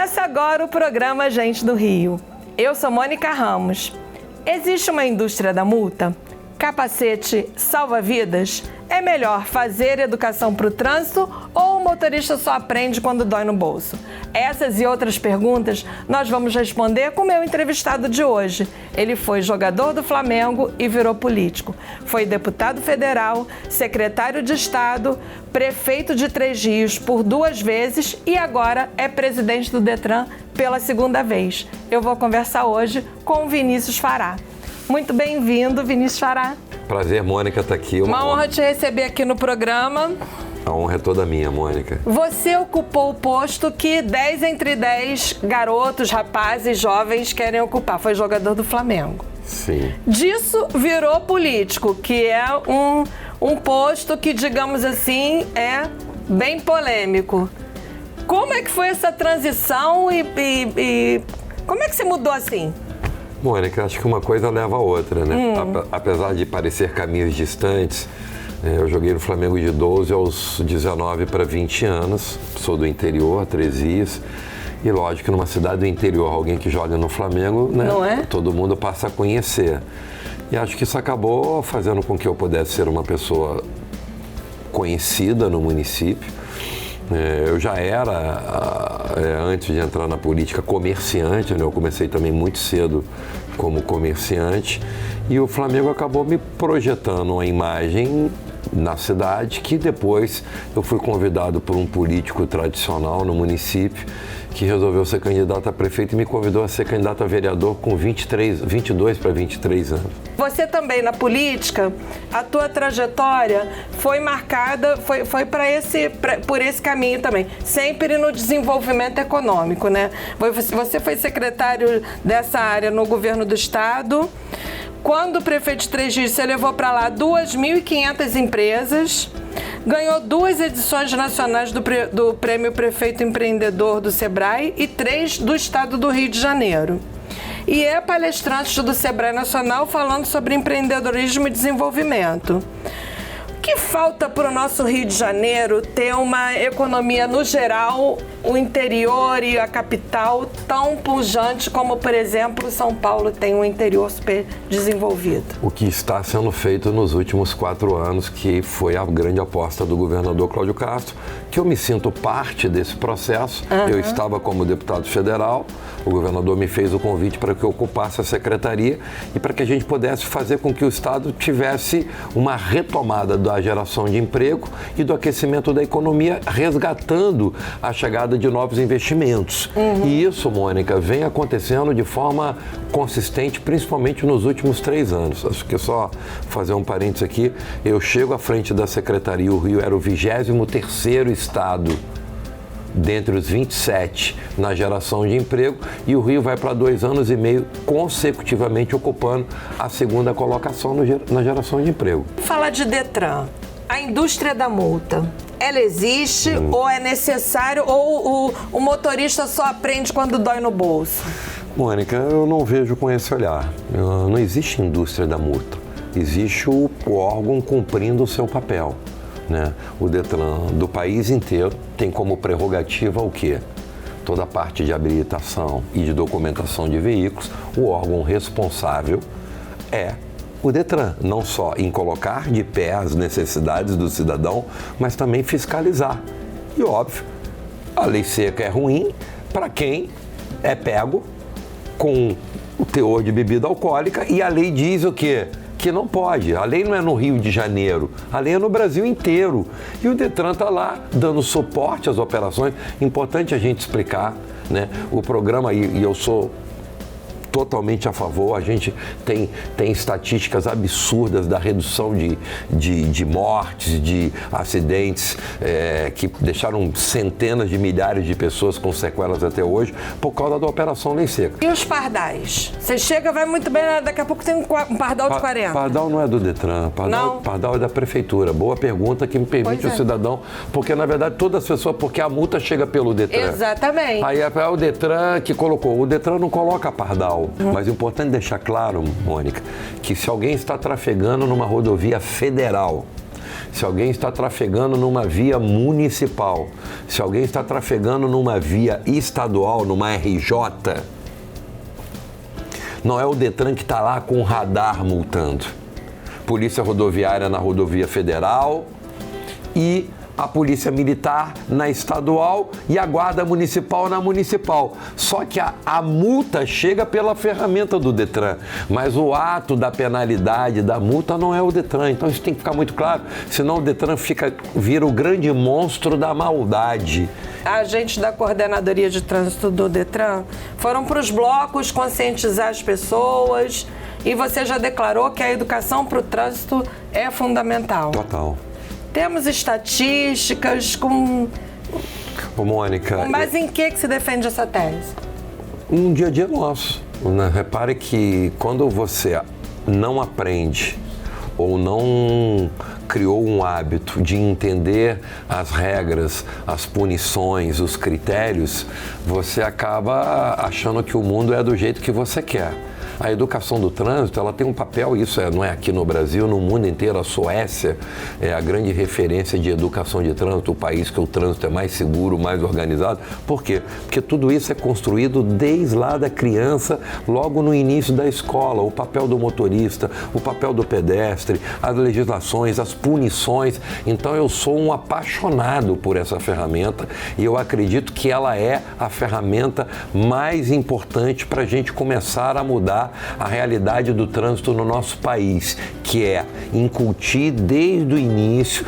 Começa agora o programa Gente do Rio. Eu sou Mônica Ramos. Existe uma indústria da multa? Capacete salva vidas? É melhor fazer educação para o trânsito ou o motorista só aprende quando dói no bolso? Essas e outras perguntas nós vamos responder com o meu entrevistado de hoje. Ele foi jogador do Flamengo e virou político. Foi deputado federal, secretário de Estado, prefeito de Três Rios por 2 vezes e agora é presidente do Detran pela 2ª vez. Eu vou conversar hoje com o Vinícius Fará. Muito bem-vindo, Vinícius Fará. Prazer, Mônica, estar aqui. Uma honra te receber aqui no programa. A honra é toda minha, Mônica. Você ocupou o posto que 10 entre 10 garotos, rapazes, jovens querem ocupar. Foi jogador do Flamengo. Sim. Disso virou político, que é um posto que, digamos assim, é bem polêmico. Como é que foi essa transição e como é que você mudou assim? Mônica, acho que uma coisa leva a outra, né? Apesar de parecer caminhos distantes, eu joguei no Flamengo de 12 aos 19 para 20 anos, sou do interior, Três Rios, e lógico que numa cidade do interior, alguém que joga no Flamengo, né? Não é? Todo mundo passa a conhecer. E acho que isso acabou fazendo com que eu pudesse ser uma pessoa conhecida no município. Eu já era, antes de entrar na política, comerciante, né? Eu comecei também muito cedo como comerciante e o Flamengo acabou me projetando uma imagem na cidade que depois eu fui convidado por um político tradicional no município que resolveu ser candidato a prefeito e me convidou a ser candidato a vereador com 22 para 23 anos. Você também na política, a tua trajetória foi marcada, foi por esse caminho também, sempre no desenvolvimento econômico, né? Você foi secretário dessa área no governo do estado. Quando o prefeito de Três Rios, você levou para lá 2.500 empresas, ganhou 2 edições nacionais do Prêmio Prefeito Empreendedor do Sebrae e 3 do estado do Rio de Janeiro. E é palestrante do Sebrae Nacional falando sobre empreendedorismo e desenvolvimento. O que falta para o nosso Rio de Janeiro ter uma economia, no geral, o interior e a capital tão pujante como, por exemplo, São Paulo tem um interior super desenvolvido? O que está sendo feito nos últimos 4 anos, que foi a grande aposta do governador Cláudio Castro, que eu me sinto parte desse processo. Eu estava como deputado federal, o governador me fez o convite para que eu ocupasse a secretaria e para que a gente pudesse fazer com que o Estado tivesse uma retomada da geração de emprego e do aquecimento da economia, resgatando a chegada de novos investimentos. E isso, Mônica, vem acontecendo de forma consistente, principalmente nos últimos 3 anos. Acho que só fazer um parênteses aqui, eu chego à frente da secretaria, o Rio era o 23º estado dentre os 27 na geração de emprego e o Rio vai para 2 anos e meio consecutivamente ocupando a 2ª colocação na geração de emprego. Fala de Detran, a indústria da multa, ela existe ou é necessário ou o motorista só aprende quando dói no bolso? Mônica, eu não vejo com esse olhar. Não existe indústria da multa, existe o órgão cumprindo o seu papel. Né? O Detran do país inteiro tem como prerrogativa o quê? Toda a parte de habilitação e de documentação de veículos, o órgão responsável é o Detran, não só em colocar de pé as necessidades do cidadão, mas também fiscalizar. E óbvio, a lei seca é ruim para quem é pego com o teor de bebida alcoólica e a lei diz o quê? Que não pode. A lei não é no Rio de Janeiro, a lei é no Brasil inteiro. E o Detran está lá dando suporte às operações. Importante a gente explicar, né? O programa, e eu sou totalmente a favor, a gente tem estatísticas absurdas da redução de mortes, de acidentes que deixaram centenas de milhares de pessoas com sequelas até hoje por causa da Operação Lei Seca. E os pardais? Você chega, vai muito bem, daqui a pouco tem um pardal de 40. Pardal não é do Detran, pardal é da Prefeitura. Boa pergunta que me permite o cidadão, porque na verdade todas as pessoas, porque a multa chega pelo Detran. Exatamente. Aí é o Detran que colocou, o Detran não coloca pardal. Mas é importante deixar claro, Mônica, que se alguém está trafegando numa rodovia federal Se alguém está trafegando numa via municipal, se alguém está trafegando numa via estadual, numa RJ, não é o Detran que está lá com o radar multando. Polícia Rodoviária na Rodovia Federal e a Polícia Militar na estadual e a Guarda Municipal na municipal. Só que a multa chega pela ferramenta do Detran, mas o ato da penalidade, da multa, não é o Detran. Então isso tem que ficar muito claro, senão o Detran vira o grande monstro da maldade. Agentes da Coordenadoria de Trânsito do Detran foram para os blocos conscientizar as pessoas e você já declarou que a educação para o trânsito é fundamental. Total. Temos estatísticas com... Ô, Mônica... Mas em que se defende essa tese? Um dia a dia nosso. Né? Repare que quando você não aprende ou não criou um hábito de entender as regras, as punições, os critérios, você acaba achando que o mundo é do jeito que você quer. A educação do trânsito, ela tem um papel, isso não é aqui no Brasil, no mundo inteiro. A Suécia é a grande referência de educação de trânsito, o país que o trânsito é mais seguro, mais organizado. Por quê? Porque tudo isso é construído desde lá da criança, logo no início da escola. O papel do motorista, o papel do pedestre, as legislações, as punições. Então eu sou um apaixonado por essa ferramenta e eu acredito que ela é a ferramenta mais importante para a gente começar a mudar a realidade do trânsito no nosso país, que é incutir desde o início,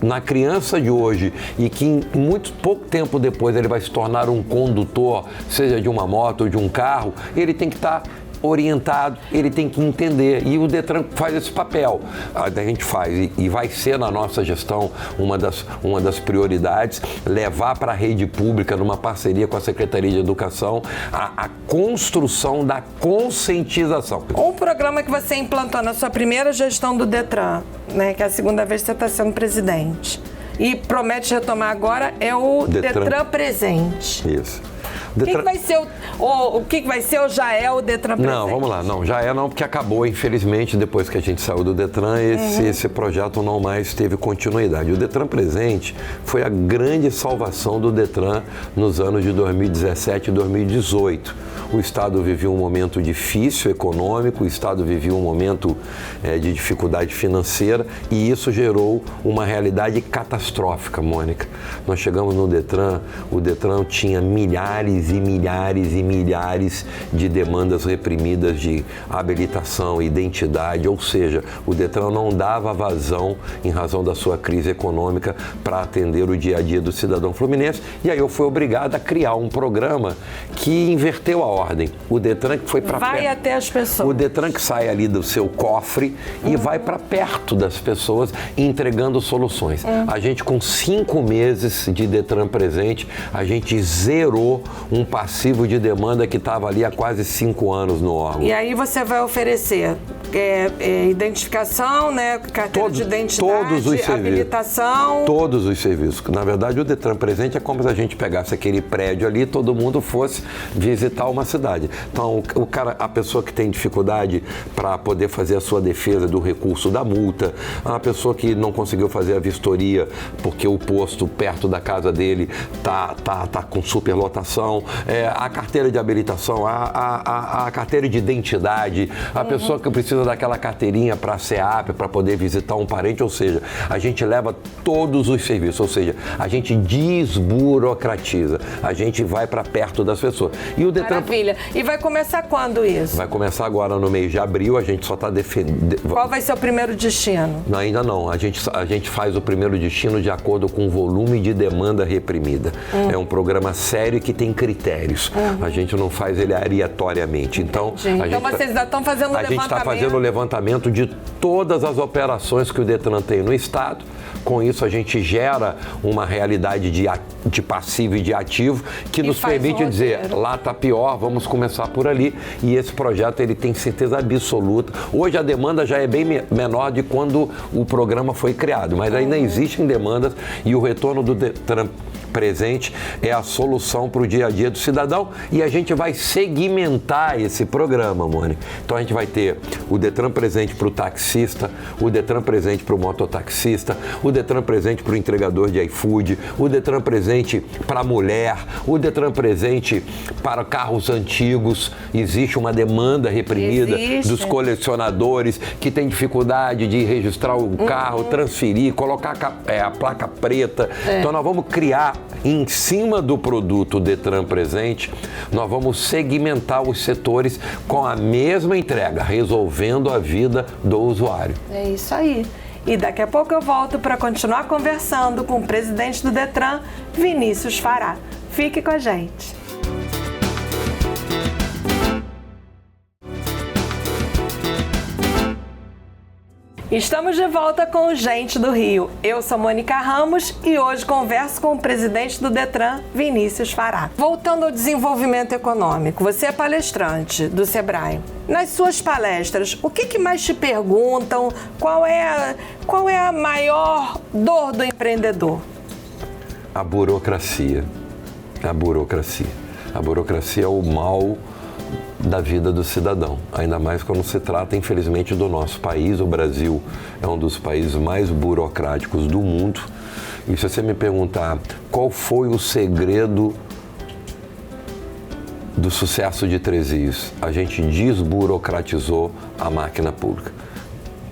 na criança de hoje, e que em muito pouco tempo depois ele vai se tornar um condutor, seja de uma moto ou de um carro, ele tem que estar orientado, ele tem que entender, e o Detran faz esse papel. A gente faz, e vai ser na nossa gestão uma das prioridades, levar para a rede pública, numa parceria com a Secretaria de Educação, a construção da conscientização. Um programa que você implantou na sua primeira gestão do Detran, né, que é a segunda vez que você está sendo presidente, e promete retomar agora, é o Detran Presente. Isso. O que vai ser o que vai ser ou já é o Detran Presente? Não, vamos lá, não, já é não, porque acabou, infelizmente, depois que a gente saiu do Detran, esse projeto não mais teve continuidade. O Detran Presente foi a grande salvação do Detran nos anos de 2017 e 2018. O Estado vivia um momento difícil econômico, o Estado vivia um momento de dificuldade financeira e isso gerou uma realidade catastrófica, Mônica. Nós chegamos no Detran, o Detran tinha milhares e milhares e milhares de demandas reprimidas de habilitação, identidade, ou seja, o Detran não dava vazão em razão da sua crise econômica para atender o dia a dia do cidadão fluminense. E aí eu fui obrigado a criar um programa que inverteu a ordem. O Detran que foi para perto. Vai até as pessoas. O Detran que sai ali do seu cofre e vai para perto das pessoas entregando soluções. A gente, com 5 meses de Detran Presente, a gente zerou um passivo de demanda que estava ali há quase 5 anos no órgão. E aí você vai oferecer identificação, né, carteira de identidade, todos os habilitação. Todos os serviços. Na verdade, o Detran Presente é como se a gente pegasse aquele prédio ali e todo mundo fosse visitar uma cidade. Então, a pessoa que tem dificuldade para poder fazer a sua defesa do recurso da multa, a pessoa que não conseguiu fazer a vistoria porque o posto perto da casa dele tá com superlotação, a carteira de habilitação, a carteira de identidade, a pessoa que precisa daquela carteirinha para a SEAP, para poder visitar um parente, ou seja, a gente leva todos os serviços, ou seja, a gente desburocratiza, a gente vai para perto das pessoas. E o Detran... Maravilha. E vai começar quando isso? Vai começar agora no mês de abril, a gente só está defendendo... Qual vai ser o primeiro destino? Não, ainda não, a gente faz o primeiro destino de acordo com o volume de demanda reprimida. É um programa sério que tem critérios, a gente não faz ele aleatoriamente. Então, vocês já estão fazendo o levantamento? A gente está fazendo o levantamento de todas as operações que o Detran tem no Estado. Com isso, a gente gera uma realidade de passivo e de ativo que nos permite dizer, lá está pior, vamos começar por ali. E esse projeto ele tem certeza absoluta. Hoje a demanda já é bem menor de quando o programa foi criado, mas ainda existem demandas e o retorno do Detran Presente é a solução para o dia a dia do cidadão e a gente vai segmentar esse programa, Mônica. Então a gente vai ter o Detran Presente para o taxista, o Detran Presente para o mototaxista, o Detran Presente para o entregador de iFood, o Detran Presente para a mulher, o Detran Presente para carros antigos. Existe uma demanda reprimida dos colecionadores que têm dificuldade de registrar o carro, transferir, colocar a placa preta. Então nós vamos criar em cima do produto Detran Presente, nós vamos segmentar os setores com a mesma entrega, resolvendo a vida do usuário. É isso aí. E daqui a pouco eu volto para continuar conversando com o presidente do Detran, Vinícius Fará. Fique com a gente. Estamos de volta com o Gente do Rio. Eu sou Mônica Ramos e hoje converso com o presidente do Detran, Vinícius Fará. Voltando ao desenvolvimento econômico, você é palestrante do Sebrae. Nas suas palestras, o que mais te perguntam? Qual é a maior dor do empreendedor? A burocracia. A burocracia. A burocracia é o mal da vida do cidadão, ainda mais quando se trata, infelizmente, do nosso país. O Brasil é um dos países mais burocráticos do mundo. E se você me perguntar qual foi o segredo do sucesso de Três, a gente desburocratizou a máquina pública.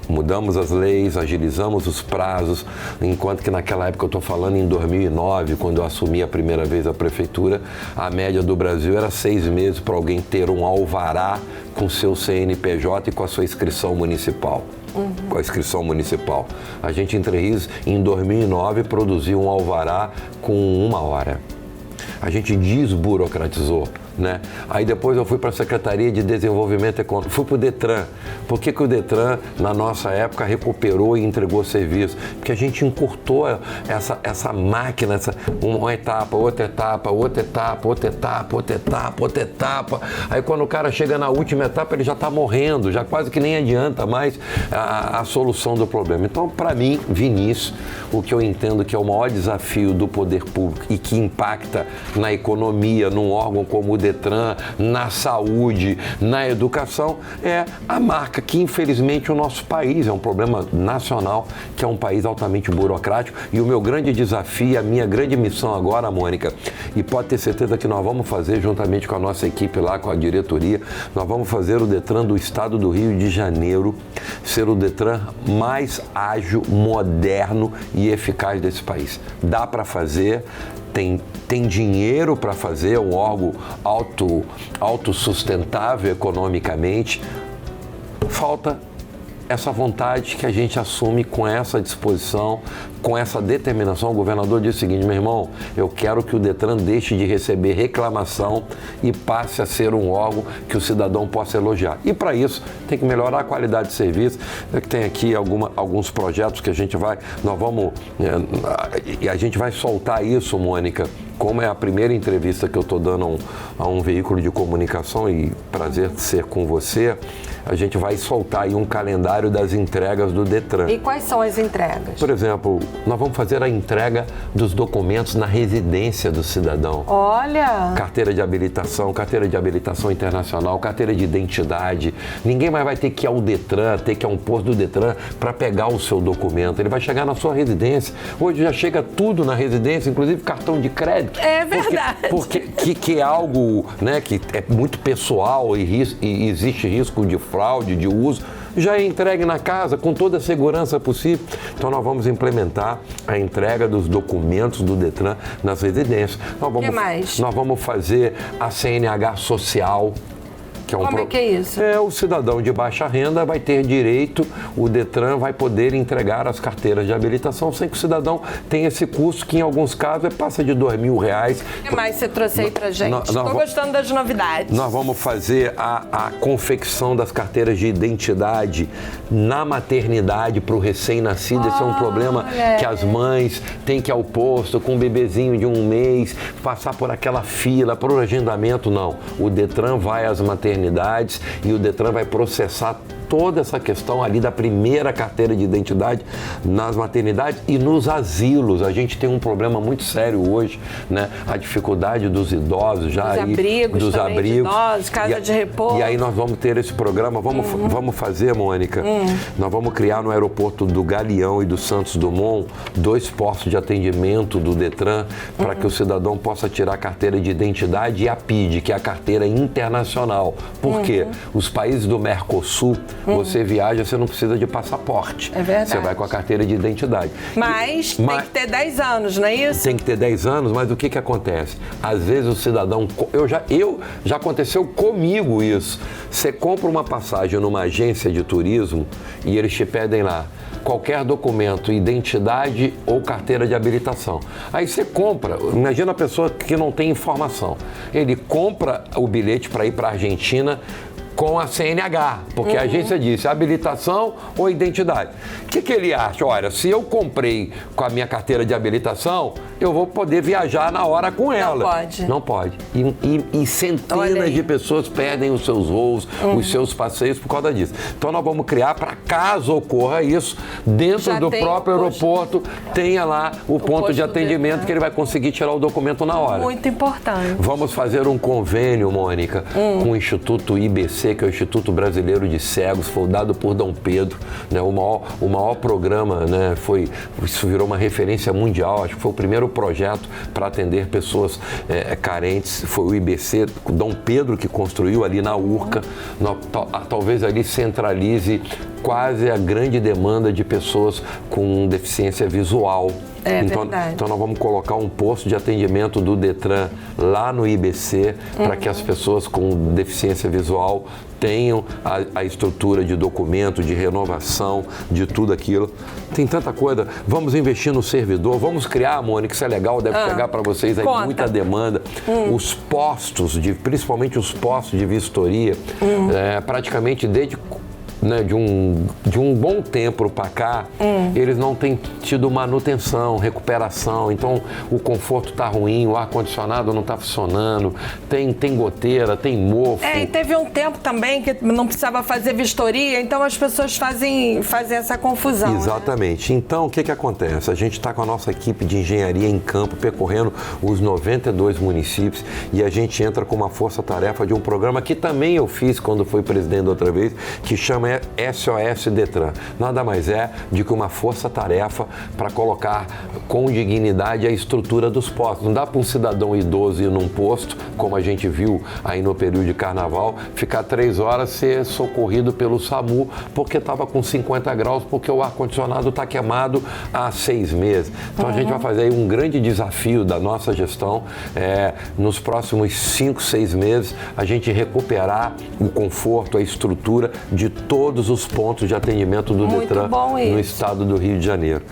Mudamos as leis, agilizamos os prazos, enquanto que naquela época, eu estou falando em 2009, quando eu assumi a primeira vez a prefeitura, a média do Brasil era 6 meses para alguém ter um alvará com seu CNPJ e com a sua inscrição municipal. Com a inscrição municipal. A gente, em Três Rios, em 2009, produziu um alvará com 1 hora. A gente desburocratizou, né? Aí depois eu fui para a Secretaria de Desenvolvimento Econômico, fui para o Detran. Por que o Detran, na nossa época, recuperou e entregou serviço? Porque a gente encurtou essa máquina, uma etapa, outra etapa, outra etapa, outra etapa, outra etapa, outra etapa. Aí quando o cara chega na última etapa, ele já está morrendo, já quase que nem adianta mais a solução do problema. Então, para mim, Vinícius, o que eu entendo que é o maior desafio do poder público e que impacta na economia, num órgão como o Detran, na saúde, na educação, é a marca que, infelizmente, o nosso país é um problema nacional, que é um país altamente burocrático. E o meu grande desafio, a minha grande missão agora, Mônica, e pode ter certeza que nós vamos fazer, juntamente com a nossa equipe lá, com a diretoria, nós vamos fazer o Detran do Estado do Rio de Janeiro ser o Detran mais ágil, moderno e eficaz desse país. Dá para fazer. Tem dinheiro para fazer, um órgão autossustentável economicamente. Falta essa vontade que a gente assume com essa disposição, com essa determinação. O governador disse o seguinte: meu irmão, eu quero que o Detran deixe de receber reclamação e passe a ser um órgão que o cidadão possa elogiar. E para isso tem que melhorar a qualidade de serviço. Tem aqui alguns projetos que a gente vai soltar isso, Mônica. Como é a primeira entrevista que eu estou dando a um veículo de comunicação, e prazer ser com você, a gente vai soltar aí um calendário das entregas do Detran. E quais são as entregas? Por exemplo, nós vamos fazer a entrega dos documentos na residência do cidadão. Olha! Carteira de habilitação internacional, carteira de identidade. Ninguém mais vai ter que ir ao Detran, ter que ir a um posto do Detran para pegar o seu documento. Ele vai chegar na sua residência. Hoje já chega tudo na residência, inclusive cartão de crédito. É verdade. Que é algo, né, que é muito pessoal e existe risco de fraude, de uso. Já é entregue na casa com toda a segurança possível. Então nós vamos implementar a entrega dos documentos do Detran nas residências. O que mais? Nós vamos fazer a CNH social. Como é que é isso? O cidadão de baixa renda vai ter direito, o Detran vai poder entregar as carteiras de habilitação sem que o cidadão tenha esse custo, que em alguns casos passa de R$2.000. O que mais você trouxe aí pra gente? Estou gostando das novidades. Nós vamos fazer a confecção das carteiras de identidade na maternidade para o recém-nascido. Esse é um problema que as mães têm que ir ao posto com um bebezinho de 1 mês, passar por aquela fila, por agendamento. Não, o Detran vai às maternidades maternidades e o Detran vai processar toda essa questão ali da primeira carteira de identidade nas maternidades e nos asilos. A gente tem um problema muito sério hoje, né? A dificuldade dos idosos já dos abrigos, idosos, casa de repouso. E aí nós vamos ter esse programa, vamos fazer, Mônica, nós vamos criar no aeroporto do Galeão e do Santos Dumont 2 postos de atendimento do Detran para que o cidadão possa tirar a carteira de identidade e a PID, que é a carteira internacional. Por quê? Os países do Mercosul, você viaja, você não precisa de passaporte. É verdade. Você vai com a carteira de identidade. Mas tem que ter 10 anos, não é isso? Tem que ter 10 anos, mas o que acontece? Às vezes o cidadão... Já aconteceu comigo isso. Você compra uma passagem numa agência de turismo e eles te pedem lá qualquer documento, identidade ou carteira de habilitação. Aí você compra, imagina a pessoa que não tem informação. Ele compra o bilhete para ir para a Argentina com a CNH, porque a agência disse habilitação ou identidade. O que ele acha? Olha, se eu comprei com a minha carteira de habilitação, eu vou poder viajar na hora com ela. Não pode. Não pode. E centenas de pessoas perdem os seus voos, os seus passeios por causa disso. Então nós vamos criar para caso ocorra isso, dentro do próprio aeroporto, tenha lá o ponto de atendimento que ele vai conseguir tirar o documento na hora. Muito importante. Vamos fazer um convênio, Mônica, com o Instituto IBC, que é o Instituto Brasileiro de Cegos, fundado por Dom Pedro, né? O maior programa, né? Isso virou uma referência mundial, acho que foi o primeiro projeto para atender pessoas carentes, foi o IBC, Dom Pedro que construiu ali na Urca, talvez ali centralize quase a grande demanda de pessoas com deficiência visual. Então nós vamos colocar um posto de atendimento do Detran lá no IBC para que as pessoas com deficiência visual tenham a estrutura de documento, de renovação, de tudo aquilo. Tem tanta coisa. Vamos investir no servidor, vamos criar, Mônica, isso é legal, deve chegar para vocês aí muita demanda. Os postos, principalmente os postos de vistoria, praticamente desde... Né, de um bom tempo para cá, eles não têm tido manutenção, recuperação, então o conforto está ruim, o ar-condicionado não está funcionando, tem goteira, tem mofo. E teve um tempo também que não precisava fazer vistoria, então as pessoas fazem essa confusão. Exatamente. Né? Então, o que acontece? A gente está com a nossa equipe de engenharia em campo, percorrendo os 92 municípios e a gente entra com uma força-tarefa de um programa que também eu fiz quando fui presidente outra vez, que chama SOS Detran. Nada mais é do que uma força-tarefa para colocar com dignidade a estrutura dos postos. Não dá para um cidadão idoso ir num posto, como a gente viu aí no período de carnaval, ficar 3 horas ser socorrido pelo SAMU porque estava com 50 graus, porque o ar-condicionado está queimado há 6 meses. Então a gente vai fazer aí um grande desafio da nossa gestão, nos próximos 5, 6 meses, a gente recuperar o conforto, a estrutura de todos os pontos de atendimento do Detran no estado do Rio de Janeiro.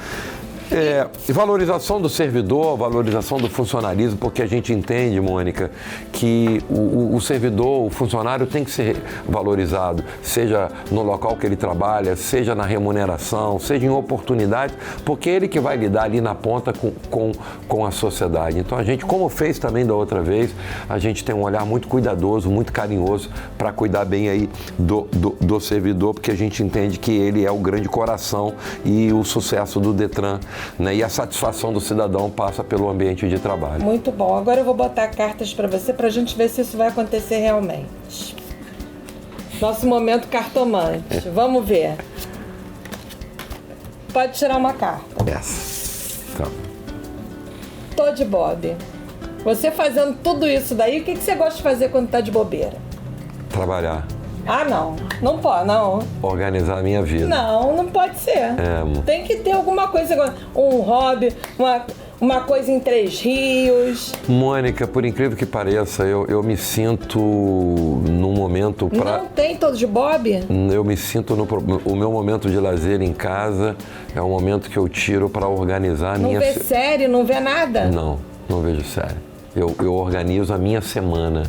Valorização do servidor, valorização do funcionalismo, porque a gente entende, Mônica, que o servidor, o funcionário tem que ser valorizado, seja no local que ele trabalha, seja na remuneração, seja em oportunidades, porque é ele que vai lidar ali na ponta com a sociedade. Então a gente, como fez também da outra vez, a gente tem um olhar muito cuidadoso, muito carinhoso para cuidar bem aí do servidor, porque a gente entende que ele é o grande coração e o sucesso do Detran. Né? E a satisfação do cidadão passa pelo ambiente de trabalho. Muito bom. Agora eu vou botar cartas para você para a gente ver se isso vai acontecer realmente. Nosso momento cartomante. Vamos ver. Pode tirar uma carta. Tá. Tô de bobe. Você fazendo tudo isso daí, o que você gosta de fazer quando tá de bobeira? Trabalhar. Ah, não. Não pode, não. Organizar a minha vida. Não pode ser. Tem que ter alguma coisa, um hobby, uma coisa em 3 Rios. Mônica, por incrível que pareça, eu me sinto num momento Não tem todo de bobe? Eu me sinto o meu momento de lazer em casa é um momento que eu tiro para organizar a minha... Não vê série, não vê nada? Não vejo série. Eu organizo a minha semana.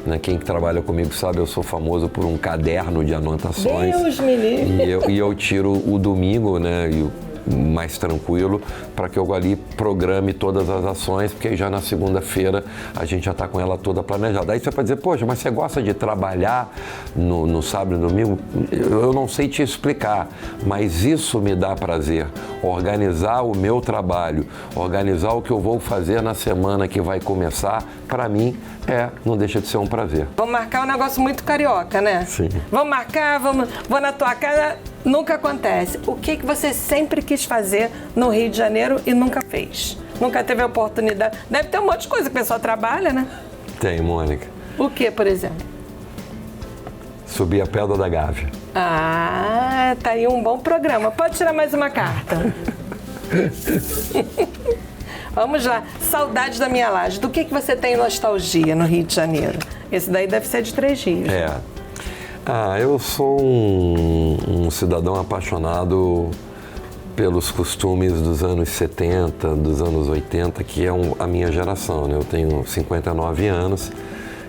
Né? Quem trabalha comigo sabe, eu sou famoso por um caderno de anotações. Deus me livre. E eu tiro o domingo, né? mais tranquilo para que eu ali programe todas as ações, porque aí já na segunda-feira a gente já está com ela toda planejada. Aí você pode dizer, poxa, mas você gosta de trabalhar no sábado e domingo? Eu não sei te explicar, mas isso me dá prazer. Organizar o meu trabalho, organizar o que eu vou fazer na semana que vai começar, para mim, não deixa de ser um prazer. Vamos marcar um negócio muito carioca, né? Sim. Vamos marcar, vou na tua casa, nunca acontece. O que você sempre quis fazer no Rio de Janeiro e nunca fez? Nunca teve a oportunidade? Deve ter um monte de coisa que o pessoal trabalha, né? Tem, Mônica. O que, por exemplo? Subir a Pedra da Gávea. Ah, tá aí um bom programa. Pode tirar mais uma carta. Vamos lá. Saudade da minha laje. Do que você tem nostalgia no Rio de Janeiro? Esse daí deve ser de 3 Rios. Eu sou um cidadão apaixonado pelos costumes dos anos 70, dos anos 80, que é a minha geração, né? Eu tenho 59 anos.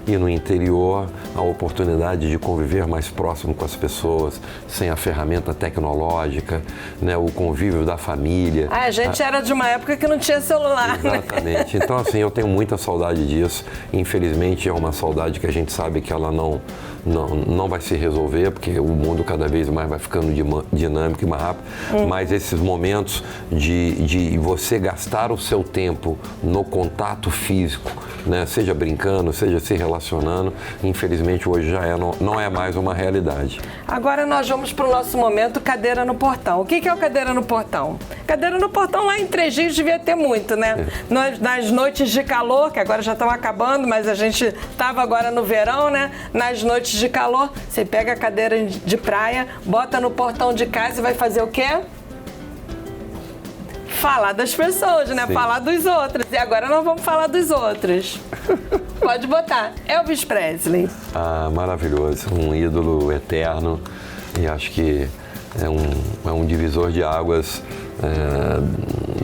E no interior, a oportunidade de conviver mais próximo com as pessoas, sem a ferramenta tecnológica, né? O convívio da família. A gente era de uma época que não tinha celular. Exatamente. Então, assim, eu tenho muita saudade disso. Infelizmente, é uma saudade que a gente sabe que ela não vai se resolver, porque o mundo cada vez mais vai ficando dinâmico e mais rápido. Mas esses momentos de você gastar o seu tempo no contato físico, né? Seja brincando, seja se relacionando, infelizmente hoje já não é mais uma realidade. Agora nós vamos para o nosso momento Cadeira no Portão. O que é o Cadeira no Portão? Cadeira no Portão lá em 3 Rios devia ter muito, né? Nas noites de calor, que agora já estão acabando, mas a gente estava agora no verão, né? Nas noites de calor, você pega a cadeira de praia, bota no portão de casa e vai fazer o quê? Falar das pessoas, né? Sim. Falar dos outros. E agora nós vamos falar dos outros. Pode botar. Elvis Presley. Maravilhoso. Um ídolo eterno. E acho que é um divisor de águas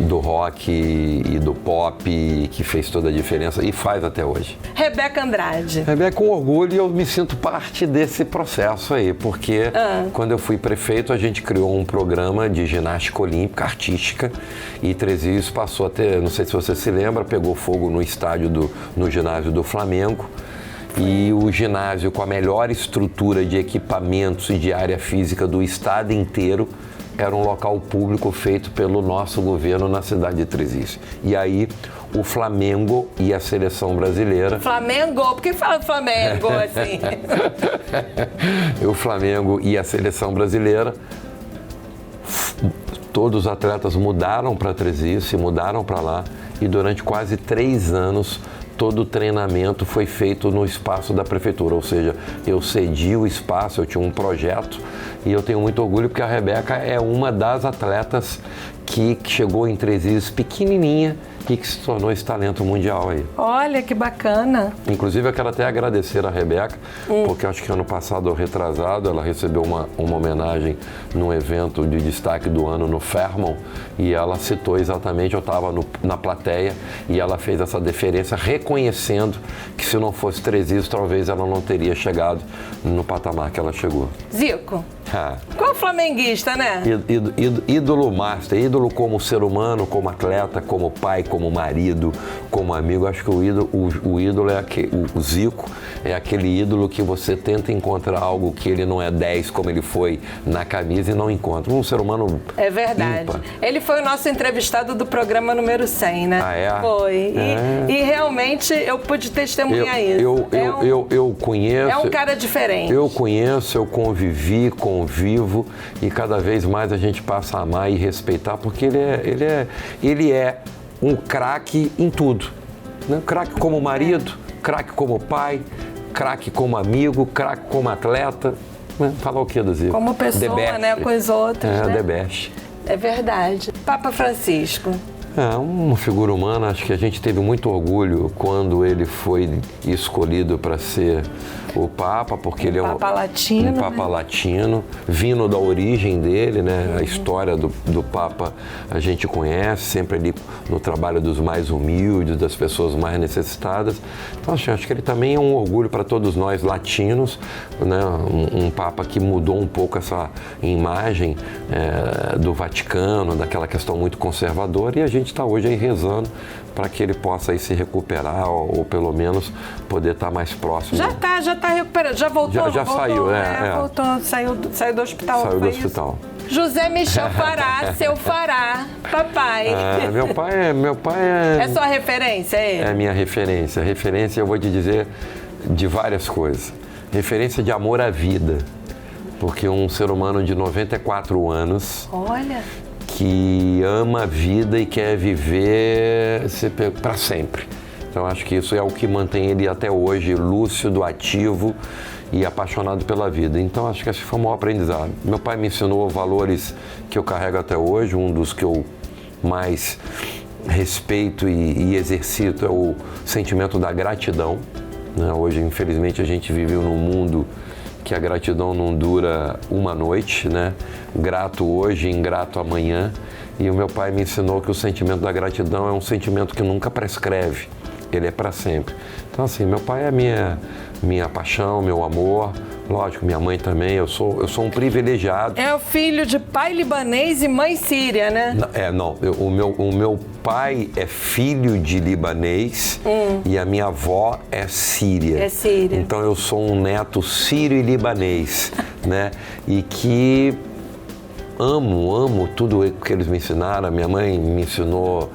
do rock e do pop, que fez toda a diferença e faz até hoje. Rebeca Andrade. Rebeca, com orgulho, eu me sinto parte desse processo aí, porque quando eu fui prefeito, a gente criou um programa de ginástica olímpica, artística, e 3 Rios passou a ter, não sei se você se lembra, pegou fogo no no ginásio do Flamengo. E o ginásio com a melhor estrutura de equipamentos e de área física do estado inteiro era um local público feito pelo nosso governo na cidade de 3 Rios. E aí o Flamengo e a seleção brasileira... Flamengo? Por que fala Flamengo assim? O Flamengo e a seleção brasileira, todos os atletas mudaram para 3 Rios, se mudaram para lá, e durante quase 3 anos todo o treinamento foi feito no espaço da prefeitura, ou seja, eu cedi o espaço, eu tinha um projeto e eu tenho muito orgulho porque a Rebeca é uma das atletas que chegou em 3 Rios pequenininha e que se tornou esse talento mundial aí. Olha, que bacana. Inclusive, eu quero até agradecer a Rebeca, porque acho que ano passado ou retrasado, ela recebeu uma homenagem num evento de destaque do ano no Fairmont, e ela citou exatamente, eu estava na plateia, e ela fez essa deferência reconhecendo que se não fosse 3 Rios, talvez ela não teria chegado no patamar que ela chegou. Zico. Qual flamenguista, né? Ídolo master, ídolo como ser humano, como atleta, como pai, como marido, como amigo. Acho que o ídolo é o Zico é aquele ídolo que você tenta encontrar algo que ele não é 10 como ele foi na camisa e não encontra. Um ser humano É verdade. ímpar. Ele foi o nosso entrevistado do programa número 100, né? Foi. E realmente eu pude testemunhar isso. Eu conheço. É um cara diferente. Eu conheço, eu convivi, convivo e cada vez mais a gente passa a amar e respeitar, porque ele é um craque em tudo. Né? Craque como marido, craque como pai, como amigo, craque como atleta. Né? Falar o que do Zico? Como pessoa, né? Com os outros. É, né? the best. É verdade. Papa Francisco. Uma figura humana, acho que a gente teve muito orgulho quando ele foi escolhido para ser o Papa, porque ele é um Papa latino, um Papa latino, vindo da origem dele, né? A história do Papa a gente conhece, sempre ali no trabalho dos mais humildes, das pessoas mais necessitadas. Então, acho que ele também é um orgulho para todos nós latinos, né? Um Papa que mudou um pouco essa imagem do Vaticano, daquela questão muito conservadora, e a gente está hoje aí rezando para que ele possa aí se recuperar ou pelo menos poder estar mais próximo. Já está recuperado, já voltou? Já voltou, saiu, voltou, saiu do hospital. Saiu do hospital. Isso? José Michel Fará, seu Fará, papai. Meu pai é... É sua referência, ele? É minha referência. Referência, eu vou te dizer, de várias coisas. Referência de amor à vida. Porque um ser humano de 94 anos... Olha... que ama a vida e quer viver para sempre. Então, acho que isso é o que mantém ele até hoje lúcido, ativo e apaixonado pela vida. Então, acho que esse foi o maior aprendizado. Meu pai me ensinou valores que eu carrego até hoje. Um dos que eu mais respeito e exercito é o sentimento da gratidão, né? Hoje, infelizmente, a gente vive num mundo que a gratidão não dura uma noite, né? Grato hoje, ingrato amanhã. E o meu pai me ensinou que o sentimento da gratidão é um sentimento que nunca prescreve, ele é para sempre. Então, assim, meu pai é minha paixão, meu amor. Lógico, minha mãe também, eu sou um privilegiado. É o filho de pai libanês e mãe síria, né? O meu pai é filho de libanês e a minha avó é síria. É síria. Então eu sou um neto sírio e libanês, né? E que amo tudo que eles me ensinaram. A minha mãe me ensinou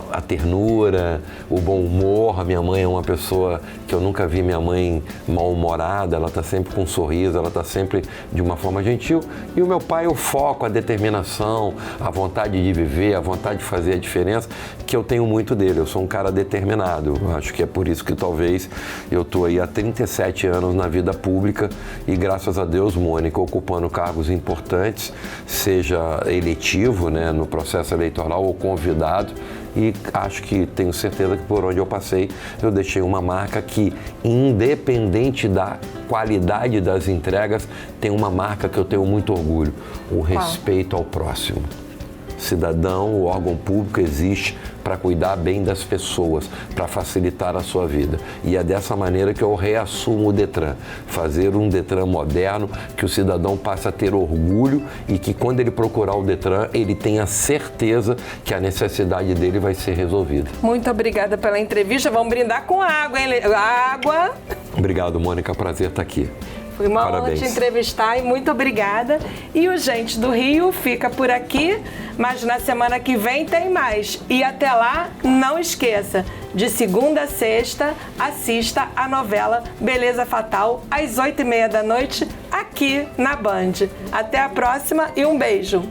a ternura, o bom humor. A minha mãe é uma pessoa que eu nunca vi minha mãe mal-humorada, ela está sempre com um sorriso, ela está sempre de uma forma gentil. E o meu pai, o foco, a determinação, a vontade de viver, a vontade de fazer a diferença, que eu tenho muito dele. Eu sou um cara determinado. Eu acho que é por isso que talvez eu estou aí há 37 anos na vida pública e, graças a Deus, Mônica, ocupando cargos importantes, seja eletivo, né, no processo eleitoral ou convidado, e acho que tenho certeza que por onde eu passei eu deixei uma marca que, independente da qualidade das entregas, tem uma marca que eu tenho muito orgulho: o respeito ao próximo. Cidadão, o órgão público existe para cuidar bem das pessoas, para facilitar a sua vida. E é dessa maneira que eu reassumo o Detran. Fazer um Detran moderno, que o cidadão passe a ter orgulho e que, quando ele procurar o Detran, ele tenha certeza que a necessidade dele vai ser resolvida. Muito obrigada pela entrevista. Vamos brindar com água, hein? Água! Obrigado, Mônica. Prazer estar aqui. Foi uma honra te entrevistar e muito obrigada. E o Gente do Rio fica por aqui, mas na semana que vem tem mais. E até lá, não esqueça, de segunda a sexta, assista a novela Beleza Fatal, às 20h30 da noite, aqui na Band. Até a próxima e um beijo.